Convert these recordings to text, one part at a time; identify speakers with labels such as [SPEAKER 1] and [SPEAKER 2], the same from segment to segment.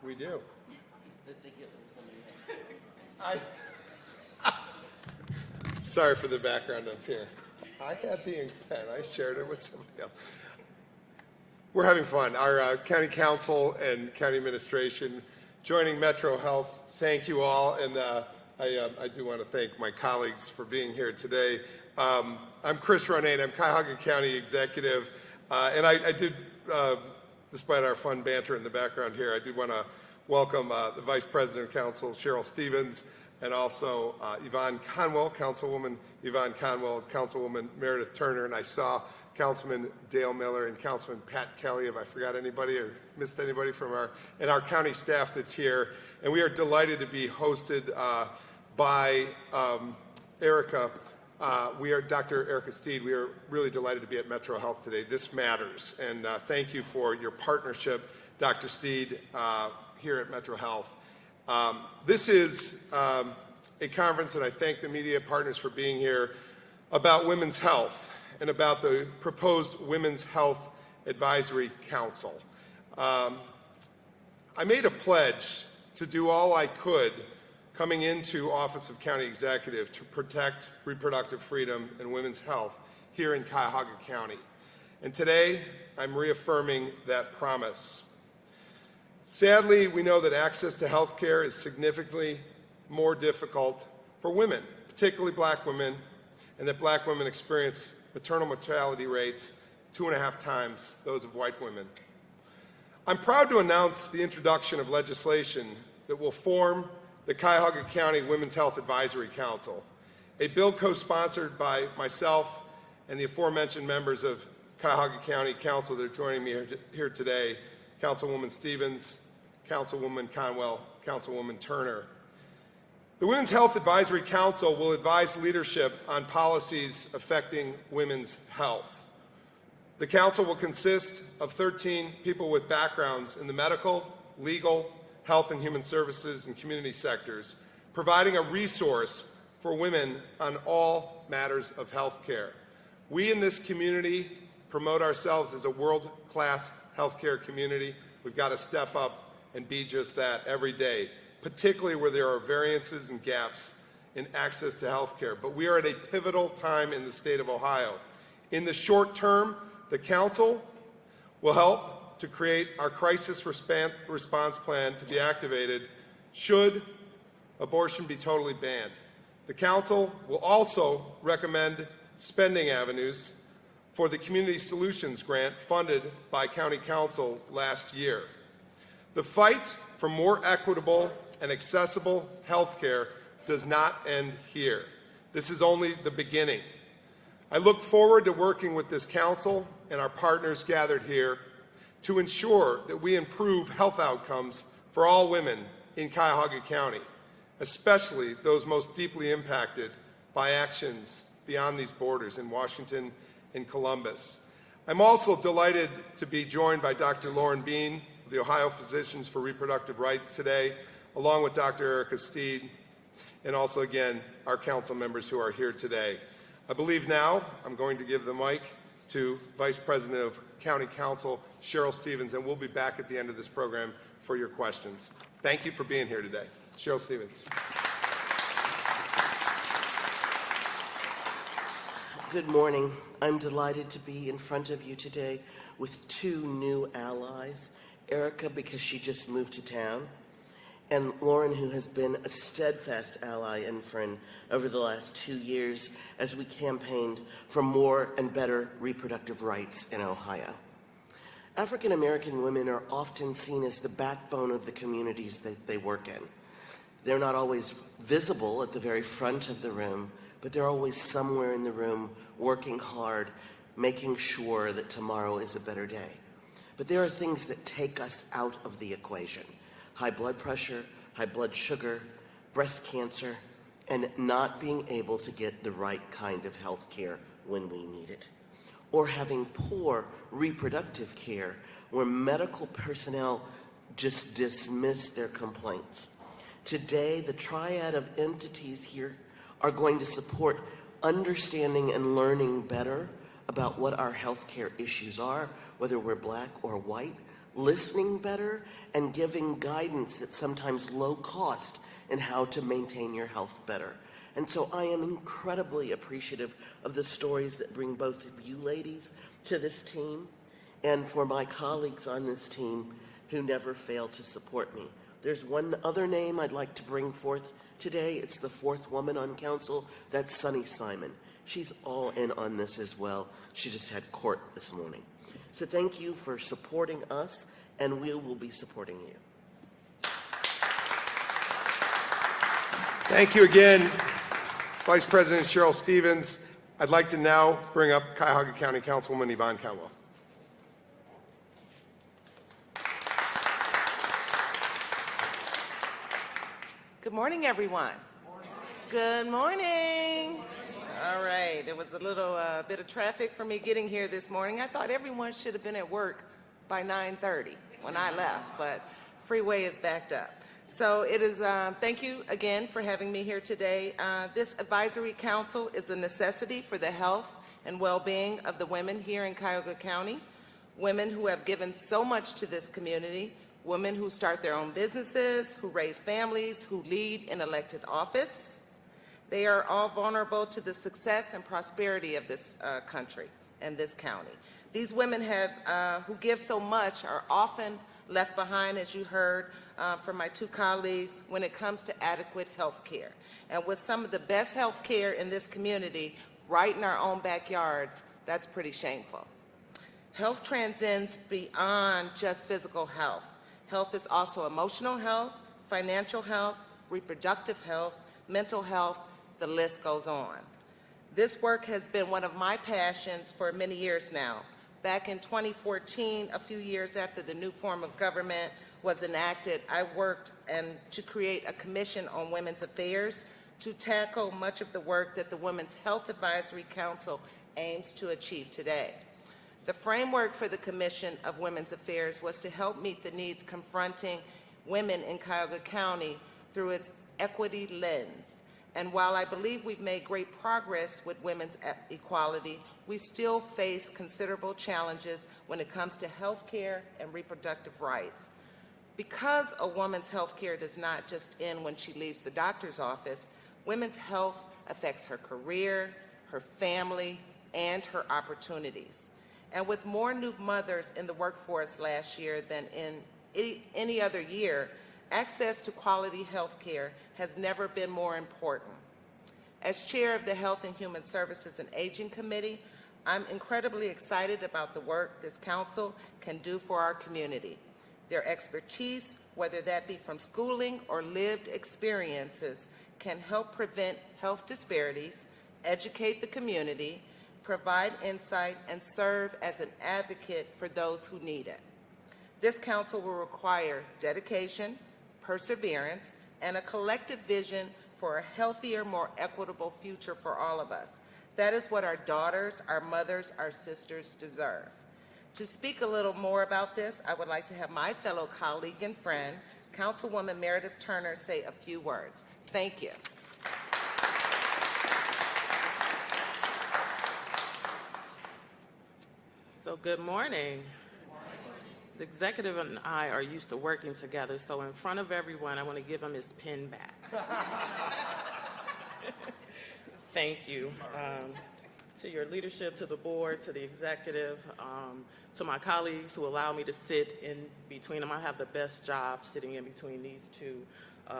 [SPEAKER 1] We do.
[SPEAKER 2] That they get from somebody else.
[SPEAKER 1] Sorry for the background up here. I had the ink pen. I shared it with somebody else. We're having fun. Our county council and county administration joining Metro Health. Thank you all, and I do want to thank my colleagues for being here today. I'm Chris Ronayne. I'm Cuyahoga County Executive, and I did, despite our fun banter in the background here, I do want to welcome the Vice President of Council, Cheryl Stevens, and also Yvonne Conwell, Councilwoman Yvonne Conwell, Councilwoman Meredith Turner, and I saw Councilman Dale Miller and Councilman Pat Kelly, if I forgot anybody or missed anybody from our county staff that's here. And we are delighted to be hosted by Erica. We are Dr. Erica Steed. We are really delighted to be at Metro Health today. This matters, and thank you for your partnership, Dr. Steed, here at Metro Health. This is a conference, and I thank the media partners for being here, about women's health and about the proposed Women's Health Advisory Council. I made a pledge to do all I could coming into Office of County Executive to protect reproductive freedom and women's health here in Cuyahoga County. And today, I'm reaffirming that promise. Sadly, we know that access to health care is significantly more difficult for women, particularly black women, and that black women experience maternal mortality rates 2.5 times those of white women. I'm proud to announce the introduction of legislation that will form the Cuyahoga County Women's Health Advisory Council, a bill co-sponsored by myself and the aforementioned members of Cuyahoga County Council that are joining me here today, Councilwoman Stevens, Councilwoman Conwell, Councilwoman Turner. The Women's Health Advisory Council will advise leadership on policies affecting women's health. The council will consist of 13 people with backgrounds in the medical, legal, health and human services, and community sectors, providing a resource for women on all matters of health care. We in this community promote ourselves as a world-class healthcare community. We've got to step up and be just that every day, particularly where there are variances and gaps in access to health care. But we are at a pivotal time in the state of Ohio. In the short term, the council will help to create our crisis response plan to be activated should abortion be totally banned. The council will also recommend spending avenues for the Community Solutions Grant funded by County Council last year. The fight for more equitable and accessible health care does not end here. This is only the beginning. I look forward to working with this council and our partners gathered here to ensure that we improve health outcomes for all women in Cuyahoga County, especially those most deeply impacted by actions beyond these borders in Washington and Columbus. I'm also delighted to be joined by Dr. Lauren Bean of the Ohio Physicians for Reproductive Rights today, along with Dr. Erica Steed, and also, again, our council members who are here today. I believe now I'm going to give the mic to Vice President of County Council, Cheryl Stevens, and we'll be back at the end of this program for your questions. Thank you for being here today. Cheryl Stevens.
[SPEAKER 2] Good morning. I'm delighted to be in front of you today with two new allies, Erica because she just moved to town, and Lauren, who has been a steadfast ally and friend over the last 2 years as we campaigned for more and better reproductive rights in Ohio. African American women are often seen as the backbone of the communities that they work in. They're not always visible at the very front of the room, but they're always somewhere in the room working hard, making sure that tomorrow is a better day. But there are things that take us out of the equation. High blood pressure, high blood sugar, breast cancer, and not being able to get the right kind of health care when we need it. Or having poor reproductive care where medical personnel just dismiss their complaints. Today, the triad of entities here are going to support understanding and learning better about what our health care issues are, whether we're black or white, listening better, and giving guidance at sometimes low cost in how to maintain your health better. And so I am incredibly appreciative of the stories that bring both of you ladies to this team, and for my colleagues on this team who never fail to support me. There's one other name I'd like to bring forth today. It's the fourth woman on council. That's Sunny Simon. She's all in on this as well. She just had court this morning. So thank you for supporting us, and we will be supporting you.
[SPEAKER 1] Thank you again, Vice President Cheryl Stevens. I'd like to now bring up Cuyahoga County Councilwoman Yvonne Conwell.
[SPEAKER 3] Good morning, everyone. Good morning. All right, it was a little bit of traffic for me getting here this morning. I thought everyone should have been at work by 9:30 when I left, but freeway is backed up. So it is, thank you again for having me here today. This advisory council is a necessity for the health and well-being of the women here in Cuyahoga County, women who have given so much to this community, women who start their own businesses, who raise families, who lead in elected office. They are all vulnerable to the success and prosperity of this country and this county. These women who give so much are often left behind, as you heard from my two colleagues, when it comes to adequate health care. And with some of the best health care in this community right in our own backyards, that's pretty shameful. Health transcends beyond just physical health. Health is also emotional health, financial health, reproductive health, mental health, the list goes on. This work has been one of my passions for many years now. Back in 2014, a few years after the new form of government was enacted, I worked to create a commission on women's affairs to tackle much of the work that the Women's Health Advisory Council aims to achieve today. The framework for the Commission of Women's Affairs was to help meet the needs confronting women in Cuyahoga County through its equity lens. And while I believe we've made great progress with women's equality, we still face considerable challenges when it comes to health care and reproductive rights. Because a woman's health care does not just end when she leaves the doctor's office, women's health affects her career, her family, and her opportunities. And with more new mothers in the workforce last year than in any other year, access to quality health care has never been more important. As chair of the Health and Human Services and Aging Committee, I'm incredibly excited about the work this council can do for our community. Their expertise, whether that be from schooling or lived experiences, can help prevent health disparities, educate the community, provide insight, and serve as an advocate for those who need it. This council will require dedication, perseverance, and a collective vision for a healthier, more equitable future for all of us. That is what our daughters, our mothers, our sisters deserve. To speak a little more about this, I would like to have my fellow colleague and friend, Councilwoman Meredith Turner, say a few words. Thank you.
[SPEAKER 4] So good morning. The executive and I are used to working together, so in front of everyone, I want to give him his pin back. Thank you. To your leadership, to the board, to the executive, to my colleagues who allow me to sit in between them. I have the best job sitting in between these two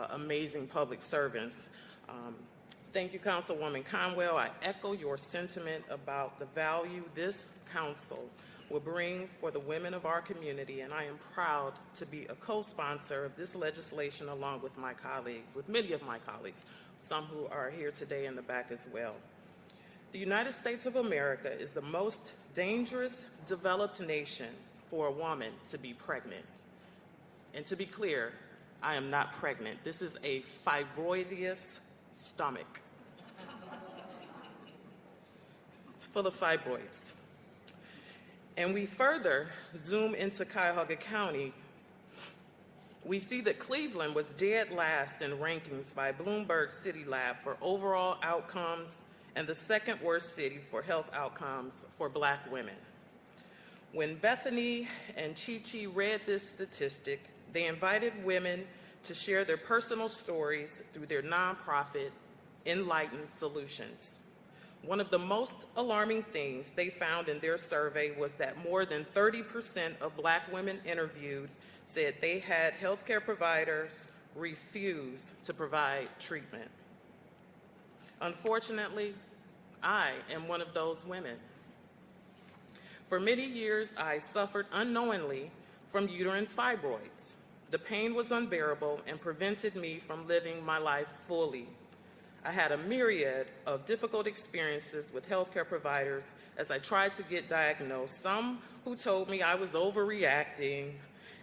[SPEAKER 4] amazing public servants. Thank you, Councilwoman Conwell. I echo your sentiment about the value this council will bring for the women of our community, and I am proud to be a co-sponsor of this legislation along with my colleagues, with many of my colleagues, some who are here today in the back as well. The United States of America is the most dangerous developed nation for a woman to be pregnant. And to be clear, I am not pregnant. This is a fibroideous stomach. It's full of fibroids. And we further zoom into Cuyahoga County, we see that Cleveland was dead last in rankings by Bloomberg City Lab for overall outcomes and the second worst city for health outcomes for Black women. When Bethany and Chi-Chi read this statistic, they invited women to share their personal stories through their nonprofit, Enlightened Solutions. One of the most alarming things they found in their survey was that more than 30% of Black women interviewed said they had healthcare providers refuse to provide treatment. Unfortunately, I am one of those women. For many years, I suffered unknowingly from uterine fibroids. The pain was unbearable and prevented me from living my life fully. I had a myriad of difficult experiences with healthcare providers as I tried to get diagnosed, some who told me I was overreacting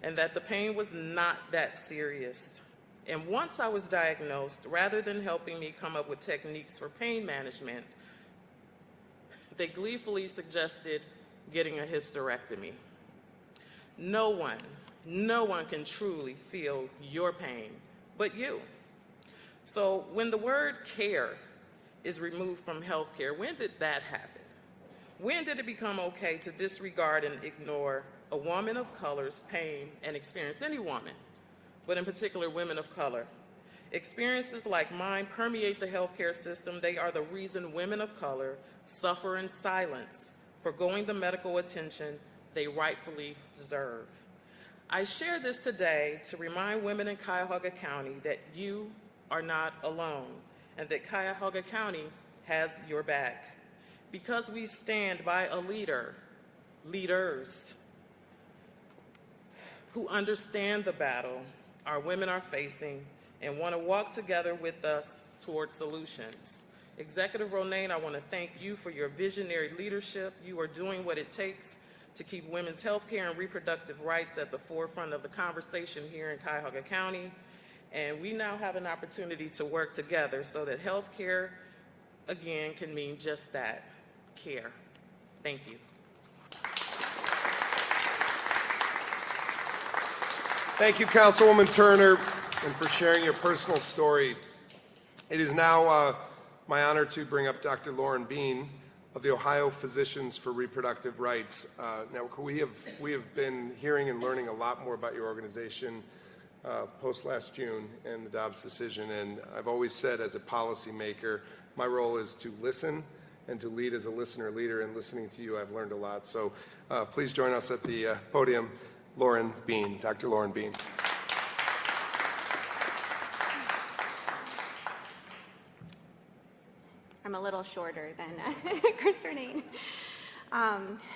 [SPEAKER 4] and that the pain was not that serious. And once I was diagnosed, rather than helping me come up with techniques for pain management, they gleefully suggested getting a hysterectomy. No one can truly feel your pain but you. So when the word care is removed from healthcare, when did that happen? When did it become okay to disregard and ignore a woman of color's pain and experience, any woman, but in particular women of color? Experiences like mine permeate the healthcare system. They are the reason women of color suffer in silence, forgoing the medical attention they rightfully deserve. I share this today to remind women in Cuyahoga County that you are not alone and that Cuyahoga County has your back. Because we stand by a leaders who understand the battle our women are facing and want to walk together with us towards solutions. Executive Ronaine, I want to thank you for your visionary leadership. You are doing what it takes to keep women's health care and reproductive rights at the forefront of the conversation here in Cuyahoga County. And we now have an opportunity to work together so that health care, again, can mean just that, care. Thank you.
[SPEAKER 1] Thank you, Councilwoman Turner, and for sharing your personal story. It is now my honor to bring up Dr. Lauren Bean of the Ohio Physicians for Reproductive Rights. Now, we have been hearing and learning a lot more about your organization post last June and the Dobbs decision, and I've always said as a policymaker, my role is to listen and to lead as a listener leader, and listening to you, I've learned a lot. So please join us at the podium, Lauren Bean, Dr. Lauren Bean.
[SPEAKER 5] I'm a little shorter than Chris Renane.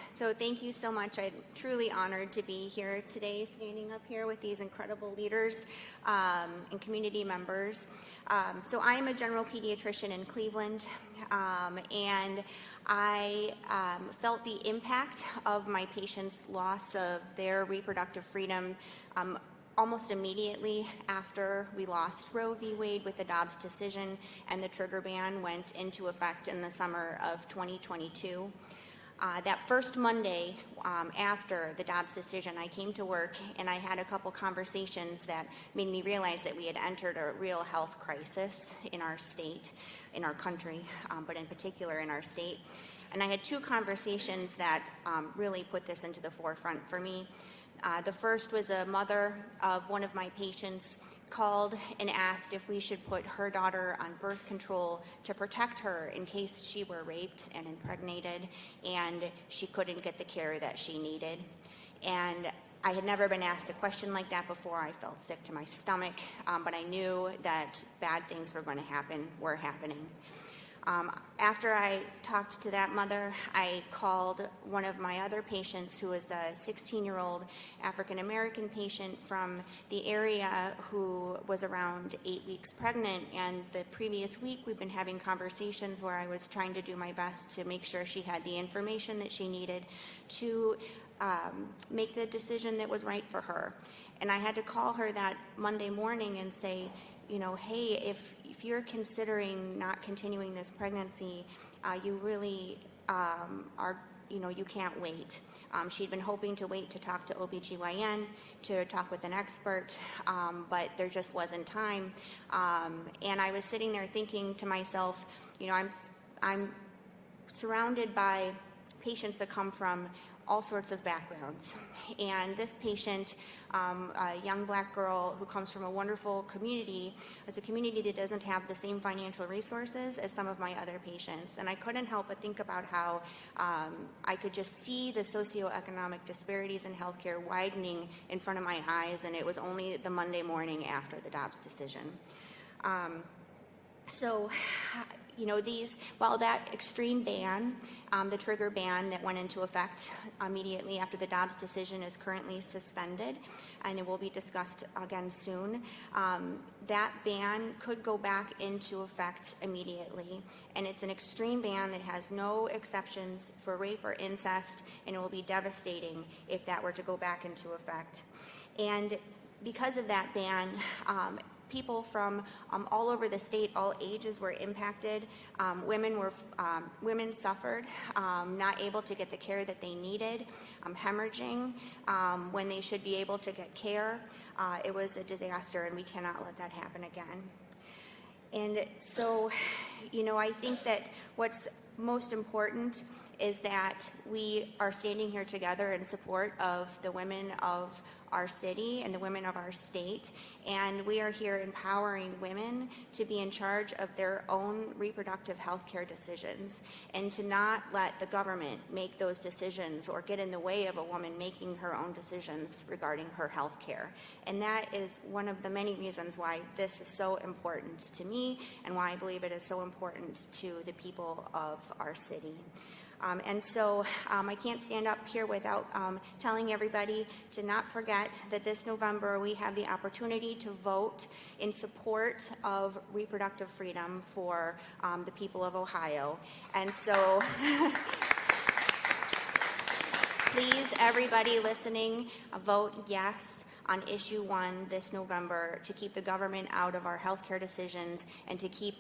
[SPEAKER 5] So thank you so much. I'm truly honored to be here today, standing up here with these incredible leaders and community members. So I am a general pediatrician in Cleveland, and I felt the impact of my patients' loss of their reproductive freedom almost immediately after we lost Roe v. Wade with the Dobbs decision and the trigger ban went into effect in the summer of 2022. That first Monday after the Dobbs decision, I came to work and I had a couple conversations that made me realize that we had entered a real health crisis in our state, in our country, but in particular in our state. And I had two conversations that really put this into the forefront for me. The first was a mother of one of my patients called and asked if we should put her daughter on birth control to protect her in case she were raped and impregnated and she couldn't get the care that she needed. And I had never been asked a question like that before. I felt sick to my stomach, but I knew that bad things were going to happen, were happening. After I talked to that mother, I called one of my other patients who was a 16-year-old African-American patient from the area who was around 8 weeks pregnant. And the previous week, we've been having conversations where I was trying to do my best to make sure she had the information that she needed to make the decision that was right for her. And I had to call her that Monday morning and say, you know, hey, if you're considering not continuing this pregnancy, you really are, you know, you can't wait. She'd been hoping to wait to talk to OBGYN, to talk with an expert, but there just wasn't time. And I was sitting there thinking to myself, you know, I'm surrounded by patients that come from all sorts of backgrounds. And this patient, a young black girl who comes from a wonderful community, is a community that doesn't have the same financial resources as some of my other patients. And I couldn't help but think about how I could just see the socioeconomic disparities in healthcare widening in front of my eyes, and it was only the Monday morning after the Dobbs decision. So, you know, while that extreme ban, the trigger ban that went into effect immediately after the Dobbs decision is currently suspended, and it will be discussed again soon, that ban could go back into effect immediately. And it's an extreme ban that has no exceptions for rape or incest, and it will be devastating if that were to go back into effect. And because of that ban, people from all over the state, all ages were impacted. Women suffered, not able to get the care that they needed, hemorrhaging when they should be able to get care. It was a disaster, and we cannot let that happen again. And so, you know, I think that what's most important is that we are standing here together in support of the women of our city and the women of our state, and we are here empowering women to be in charge of their own reproductive health care decisions, and to not let the government make those decisions or get in the way of a woman making her own decisions regarding her health care. And that is one of the many reasons why this is so important to me, and why I believe it is so important to the people of our city. And so I can't stand up here without telling everybody to not forget that this November we have the opportunity to vote in support of reproductive freedom for the people of Ohio. And so please, everybody listening, vote yes on issue 1 this November to keep the government out of our healthcare decisions, and to keep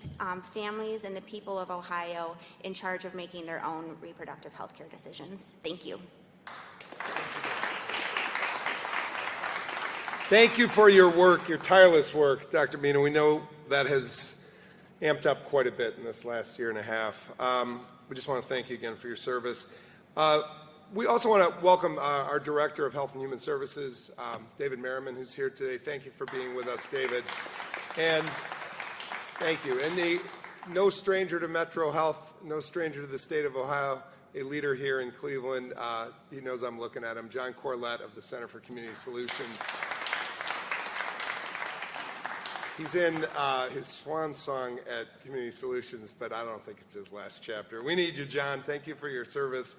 [SPEAKER 5] families and the people of Ohio in charge of making their own reproductive healthcare decisions. Thank you.
[SPEAKER 1] Thank you for your work, your tireless work, Dr. Mina. We know that has amped up quite a bit in this last year and a half. We just want to thank you again for your service. We also want to welcome our Director of Health and Human Services, David Merriman, who's here today. Thank you for being with us, David. And thank you. And no stranger to Metro Health, no stranger to the state of Ohio, a leader here in Cleveland. He knows I'm looking at him, John Corlett of the Center for Community Solutions. He's in his swan song at Community Solutions, but I don't think it's his last chapter. We need you, John. Thank you for your service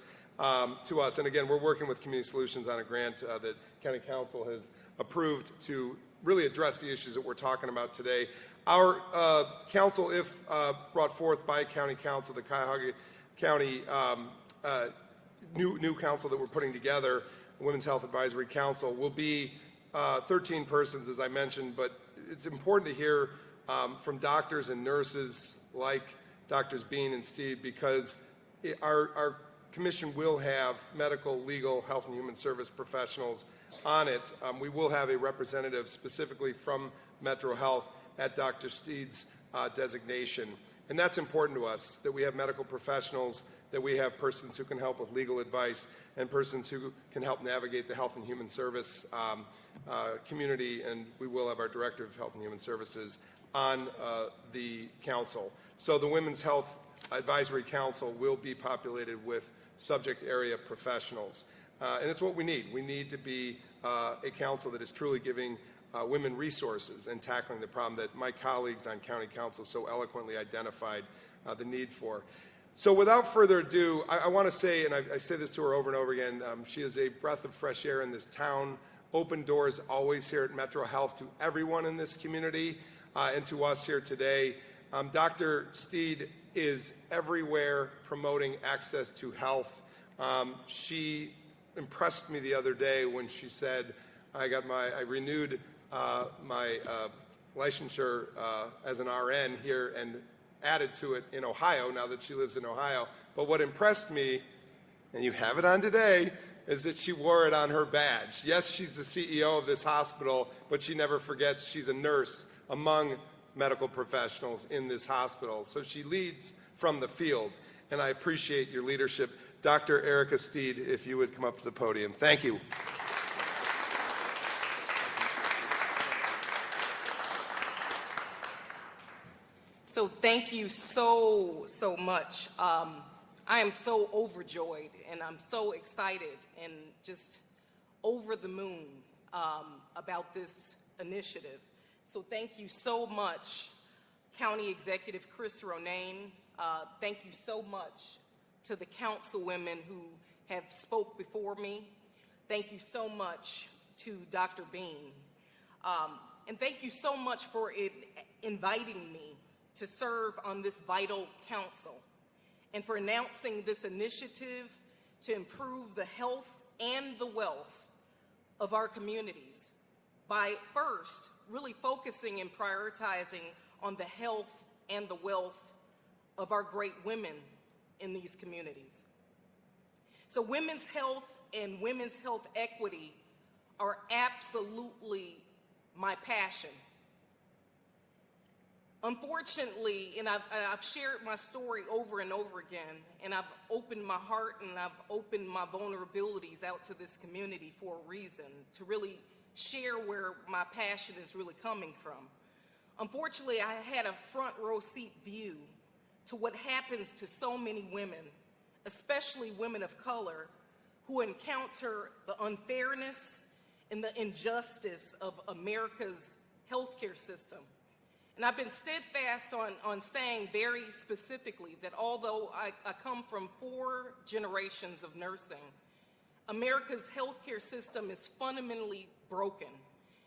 [SPEAKER 1] to us. And again, we're working with Community Solutions on a grant that County Council has approved to really address the issues that we're talking about today. Our council, if brought forth by County Council, the Cuyahoga County new council that we're putting together, Women's Health Advisory Council, will be 13 persons, as I mentioned, but it's important to hear from doctors and nurses like Drs. Bean and Steed, because our commission will have medical, legal, health and human service professionals on it. We will have a representative specifically from Metro Health at Dr. Steed's designation. And that's important to us, that we have medical professionals, that we have persons who can help with legal advice, and persons who can help navigate the health and human service community. And we will have our Director of Health and Human Services on the council. So the Women's Health Advisory Council will be populated with subject area professionals. And it's what we need. We need to be a council that is truly giving women resources and tackling the problem that my colleagues on County Council so eloquently identified the need for. So without further ado, I want to say, and I say this to her over and over again, she is a breath of fresh air in this town. Open doors always here at Metro Health to everyone in this community and to us here today. Dr. Steed is everywhere promoting access to health. She impressed me the other day when she said, I renewed my licensure as an RN here and added to it in Ohio now that she lives in Ohio. But what impressed me, and you have it on today, is that she wore it on her badge. Yes, she's the CEO of this hospital, but she never forgets she's a nurse among medical professionals in this hospital. So she leads from the field, and I appreciate your leadership. Dr. Erica Steed, if you would come up to the podium. Thank you.
[SPEAKER 6] So thank you so much. I am so overjoyed and I'm so excited and just over the moon about this initiative. So thank you so much, County Executive Chris Ronayne. Thank you so much to the councilwomen who have spoke before me. Thank you so much to Dr. Bean. And thank you so much for inviting me to serve on this vital council and for announcing this initiative to improve the health and the wealth of our communities by first really focusing and prioritizing on the health and the wealth of our great women in these communities. So women's health and women's health equity are absolutely my passion. Unfortunately, and I've shared my story over and over again, and I've opened my heart and I've opened my vulnerabilities out to this community for a reason, to really share where my passion is really coming from. Unfortunately, I had a front row seat view to what happens to so many women, especially women of color, who encounter the unfairness and the injustice of America's healthcare system. And I've been steadfast on saying very specifically that although I come from 4 generations of nursing, America's healthcare system is fundamentally broken.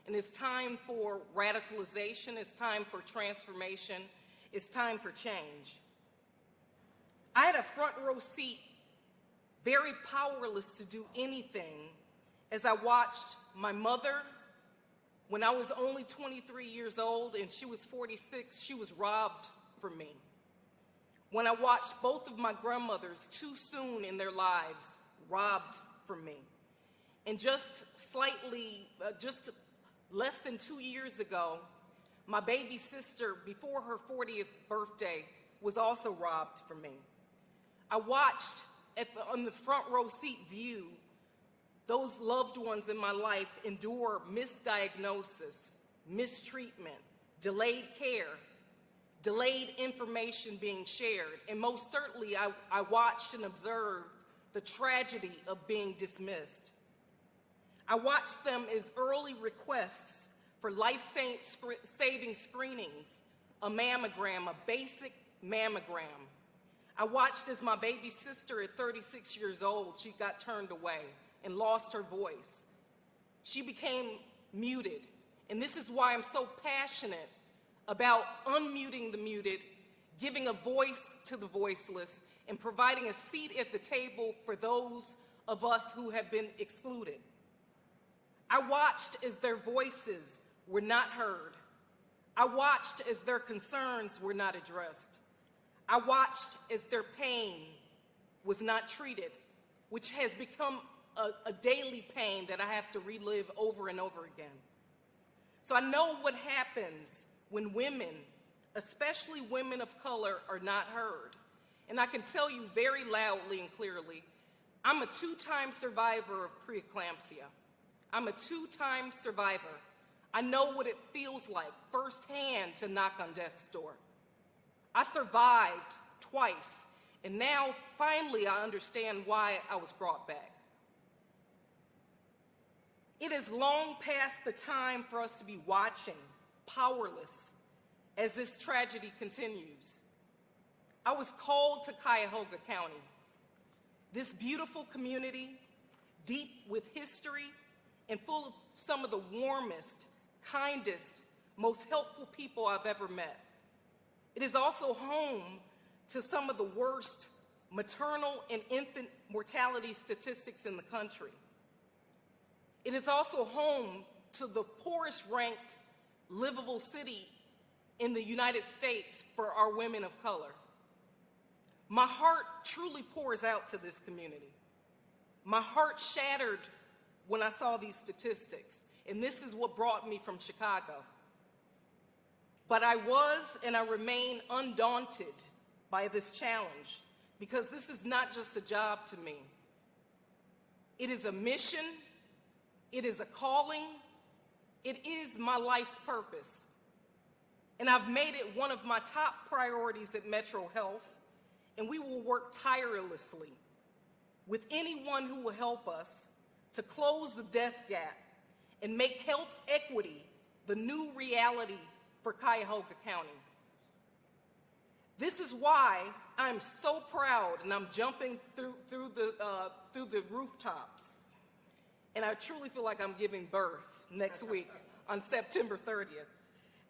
[SPEAKER 6] And it's time for radicalization, it's time for transformation, it's time for change. I had a front row seat, very powerless to do anything, as I watched my mother. When I was only 23 years old and she was 46, she was robbed from me. When I watched both of my grandmothers too soon in their lives robbed from me. And just less than 2 years ago, my baby sister, before her 40th birthday, was also robbed from me. I watched on the front row seat view those loved ones in my life endure misdiagnosis, mistreatment, delayed care, delayed information being shared, and most certainly I watched and observed the tragedy of being dismissed. I watched them as early requests for life-saving screenings, a mammogram, a basic mammogram. I watched as my baby sister at 36 years old, she got turned away and lost her voice. She became muted. And this is why I'm so passionate about unmuting the muted, giving a voice to the voiceless, and providing a seat at the table for those of us who have been excluded. I watched as their voices were not heard. I watched as their concerns were not addressed. I watched as their pain was not treated, which has become a daily pain that I have to relive over and over again. So I know what happens when women, especially women of color, are not heard. And I can tell you very loudly and clearly, I'm a 2-time survivor of preeclampsia. I'm a 2-time survivor. I know what it feels like firsthand to knock on death's door. I survived twice, and now finally I understand why I was brought back. It is long past the time for us to be watching, powerless, as this tragedy continues. I was called to Cuyahoga County, this beautiful community, deep with history and full of some of the warmest, kindest, most helpful people I've ever met. It is also home to some of the worst maternal and infant mortality statistics in the country. It is also home to the poorest ranked livable city in the United States for our women of color. My heart truly pours out to this community. My heart shattered when I saw these statistics, and this is what brought me from Chicago. But I was and I remain undaunted by this challenge because this is not just a job to me. It is a mission, it is a calling, it is my life's purpose. And I've made it one of my top priorities at Metro Health, and we will work tirelessly with anyone who will help us to close the death gap and make health equity the new reality for Cuyahoga County. This is why I'm so proud, and I'm jumping through the rooftops, and I truly feel like I'm giving birth next week on September 30th.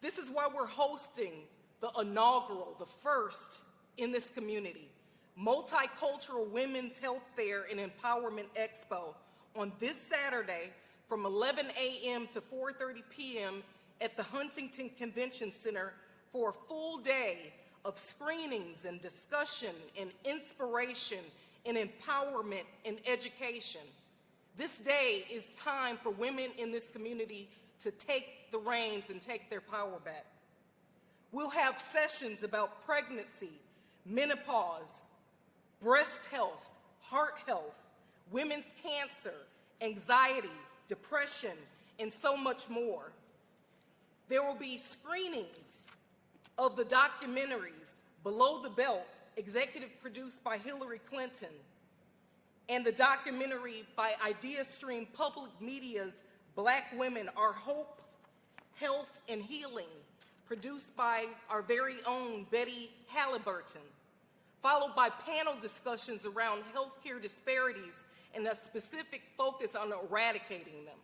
[SPEAKER 6] This is why we're hosting the inaugural, the first in this community, Multicultural Women's Health Fair and Empowerment Expo on this Saturday from 11 a.m. to 4:30 p.m. at the Huntington Convention Center for a full day of screenings and discussion and inspiration and empowerment and education. This day is time for women in this community to take the reins and take their power back. We'll have sessions about pregnancy, menopause, breast health, heart health, women's cancer, anxiety, depression, and so much more. There will be screenings of the documentaries Below the Belt, executive produced by Hillary Clinton, and the documentary by IdeaStream Public Media's Black Women, Our Hope, Health, and Healing, produced by our very own Betty Halliburton, followed by panel discussions around healthcare disparities and a specific focus on eradicating them.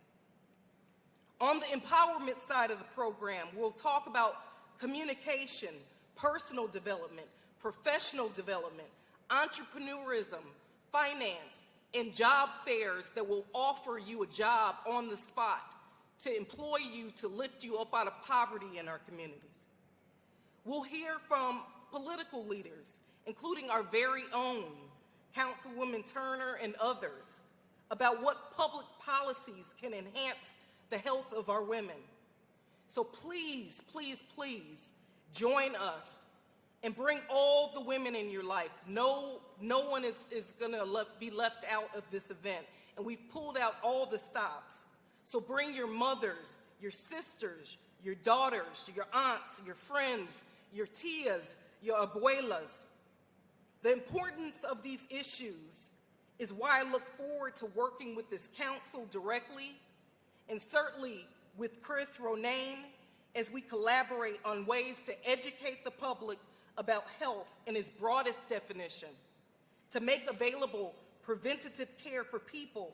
[SPEAKER 6] On the empowerment side of the program, we'll talk about communication, personal development, professional development, entrepreneurism, finance, and job fairs that will offer you a job on the spot to employ you, to lift you up out of poverty in our communities. We'll hear from political leaders, including our very own Councilwoman Turner and others, about what public policies can enhance the health of our women. So please, please, please join us and bring all the women in your life. No one is gonna be left out of this event. And we've pulled out all the stops. So bring your mothers, your sisters, your daughters, your aunts, your friends, your tias, your abuelas. The importance of these issues is why I look forward to working with this council directly, and certainly with Chris Ronayne, as we collaborate on ways to educate the public about health in its broadest definition, to make available preventative care for people,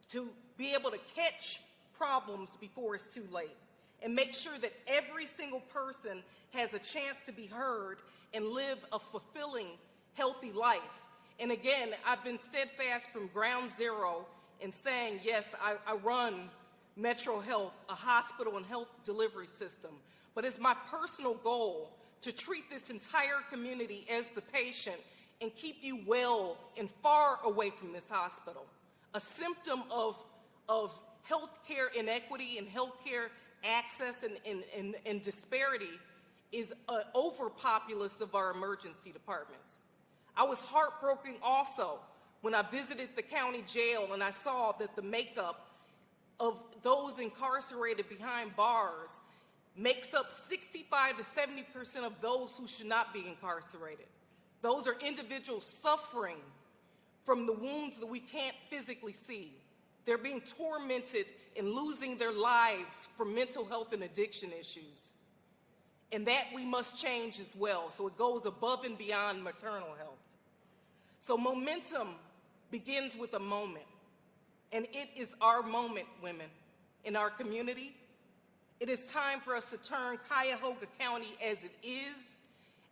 [SPEAKER 6] to be able to catch problems before it's too late, and make sure that every single person has a chance to be heard and live a fulfilling, healthy life. And again, I've been steadfast from ground zero in saying, yes, I run Metro Health, a hospital and health delivery system, but it's my personal goal to treat this entire community as the patient and keep you well and far away from this hospital. A symptom of healthcare inequity and healthcare access and disparity is an overpopulace of our emergency departments. I was heartbroken also when I visited the county jail and I saw that the makeup of those incarcerated behind bars makes up 65 to 70% of those who should not be incarcerated. Those are individuals suffering from the wounds that we can't physically see. They're being tormented and losing their lives from mental health and addiction issues. And that we must change as well, so it goes above and beyond maternal health. So momentum begins with a moment, and it is our moment, women, in our community. It is time for us to turn Cuyahoga County as it is,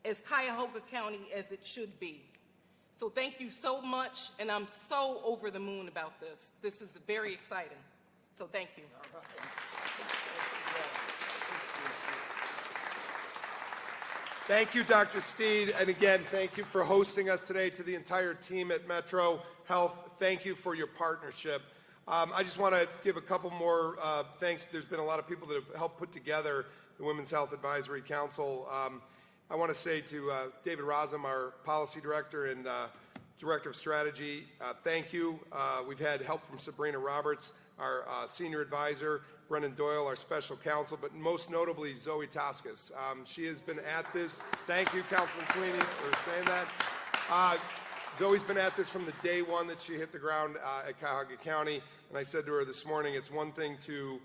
[SPEAKER 6] as Cuyahoga County as it should be. So thank you so much, and I'm so over the moon about this. This is very exciting. So thank you.
[SPEAKER 1] Thank you, Dr. Steed. And again, thank you for hosting us today. To the entire team at Metro Health, thank you for your partnership. I just want to give a couple more thanks. There's been a lot of people that have helped put together the Women's Health Advisory Council. I want to say to David Rosam, our policy director and director of strategy, thank you. We've had help from Sabrina Roberts, our senior advisor, Brendan Doyle, our special counsel, but most notably Zoe Toscas. She has been at this. Thank you, Councilman Sweeney, for saying that. Zoe's been at this from the day one that she hit the ground at Cuyahoga County, and I said to her this morning, it's one thing to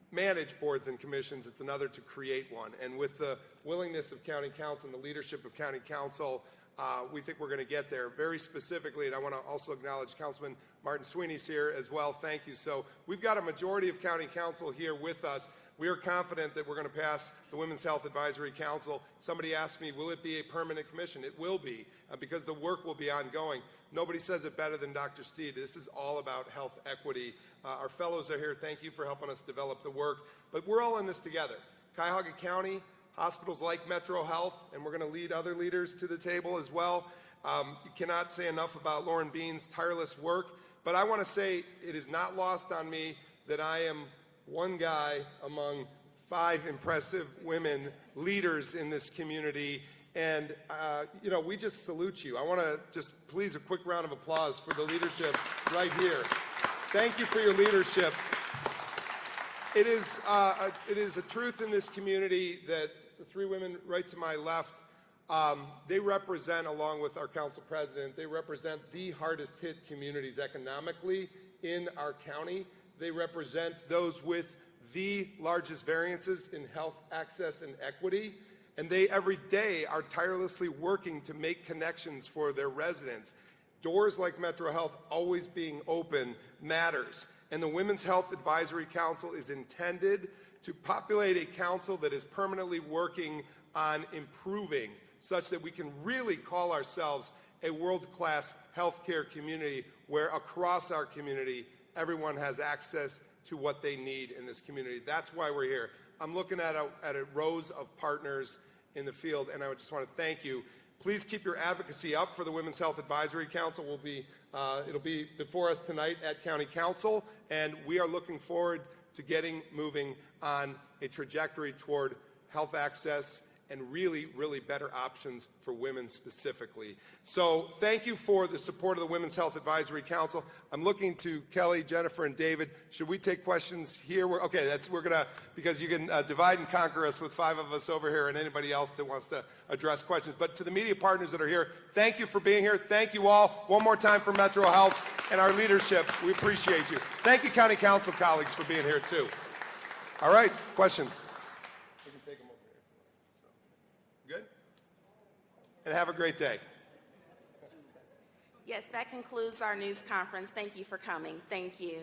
[SPEAKER 1] manage boards and commissions, it's another to create one. And with the willingness of County Council and the leadership of County Council, we think we're going to get there. Very specifically, and I want to also acknowledge Councilman Martin Sweeney's here as well. Thank you. So we've got a majority of County Council here with us. We are confident that we're going to pass the Women's Health Advisory Council. Somebody asked me, will it be a permanent commission? It will be, because the work will be ongoing. Nobody says it better than Dr. Steed. This is all about health equity. Our fellows are here. Thank you for helping us develop the work. But we're all in this together. Cuyahoga County, hospitals like Metro Health, and we're going to lead other leaders to the table as well. You cannot say enough about Lauren Bean's tireless work. But I want to say it is not lost on me that I am one guy among 5 impressive women leaders in this community. And, you know, we just salute you. I want to just please a quick round of applause for the leadership right here. Thank you for your leadership. It is a truth in this community that the 3 women right to my left, they represent, along with our council president, they represent the hardest hit communities economically in our county. They represent those with the largest variances in health access and equity. And they every day are tirelessly working to make connections for their residents. Doors like Metro Health always being open matters. And the Women's Health Advisory Council is intended to populate a council that is permanently working on improving such that we can really call ourselves a world-class healthcare community where across our community everyone has access to what they need in this community. That's why we're here. I'm looking at a rows of partners in the field, and I just want to thank you. Please keep your advocacy up for the Women's Health Advisory Council. It'll be before us tonight at County Council, and we are looking forward to getting moving on a trajectory toward health access and really, really better options for women specifically. So thank you for the support of the Women's Health Advisory Council. I'm looking to Kelly, Jennifer, and David. Should we take questions here? Because you can divide and conquer us with 5 of us over here and anybody else that wants to address questions. But to the media partners that are here, thank you for being here. Thank you all. One more time for Metro Health and our leadership. We appreciate you. Thank you, County Council colleagues, for being here too. All right, questions? We can take them over here. Good? And have a great day.
[SPEAKER 7] Yes, that concludes our news conference. Thank you for coming. Thank you.